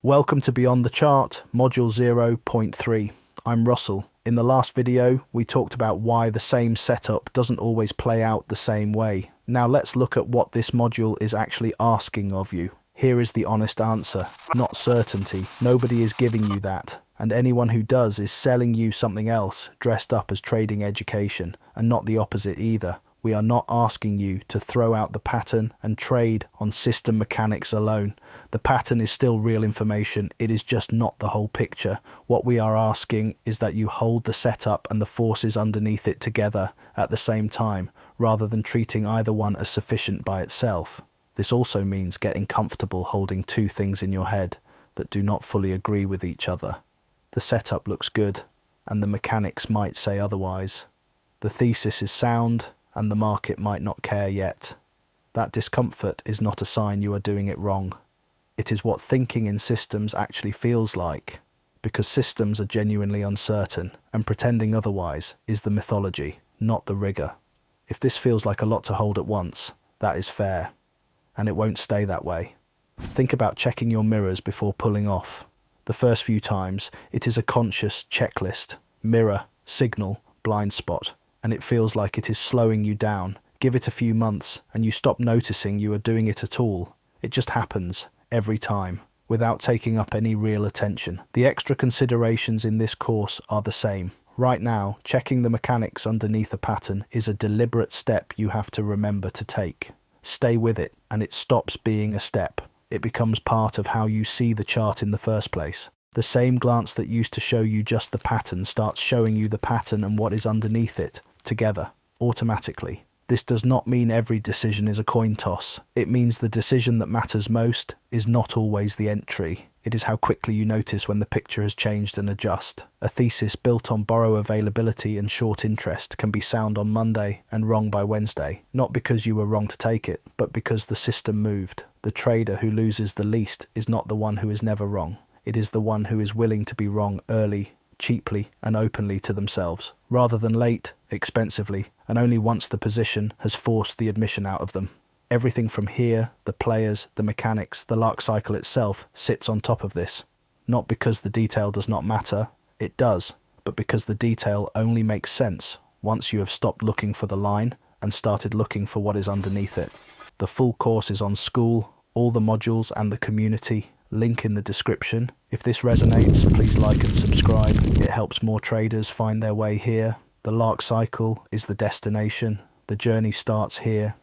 Welcome to Beyond the Chart, Module 0.3. I'm Russell. In the last video, we talked about why the same setup doesn't always play out the same way. Now let's look at what this module is actually asking of you. Here is the honest answer. Not certainty. Nobody is giving you that. And anyone who does is selling you something else, dressed up as trading education, and not the opposite either. We are not asking you to throw out the pattern and trade on system mechanics alone. The pattern is still real information, it is just not the whole picture. What we are asking is that you hold the setup and the forces underneath it together at the same time, rather than treating either one as sufficient by itself. This also means getting comfortable holding two things in your head that do not fully agree with each other. The setup looks good, and the mechanics might say otherwise. The thesis is sound, and the market might not care yet. That discomfort is not a sign you are doing it wrong. It is what thinking in systems actually feels like, because systems are genuinely uncertain, and pretending otherwise is the mythology, not the rigor. If this feels like a lot to hold at once, that is fair, and it won't stay that way. Think about checking your mirrors before pulling off. The first few times, it is a conscious checklist, mirror, signal, blind spot, and it feels like it is slowing you down. Give it a few months, and you stop noticing you are doing it at all. It just happens, every time, without taking up any real attention. The extra considerations in this course are the same. Right now, checking the mechanics underneath a pattern is a deliberate step you have to remember to take. Stay with it, and it stops being a step. It becomes part of how you see the chart in the first place. The same glance that used to show you just the pattern starts showing you the pattern and what is underneath it, together, automatically. This does not mean every decision is a coin toss. It means the decision that matters most is not always the entry. It is how quickly you notice when the picture has changed and adjust. A thesis built on borrow availability and short interest can be sound on Monday and wrong by Wednesday, not because you were wrong to take it, but because the system moved. The trader who loses the least is not the one who is never wrong. It is the one who is willing to be wrong early, cheaply and openly to themselves, rather than late, expensively, and only once the position has forced the admission out of them. Everything from here, the players, the mechanics, the Larke cycle itself, sits on top of this. Not because the detail does not matter, it does, but because the detail only makes sense once you have stopped looking for the line and started looking for what is underneath it. The full course is on School, all the modules and the community, link in the description. If this resonates, please like and subscribe. It helps more traders find their way here. The Larke cycle is the destination. The journey starts here.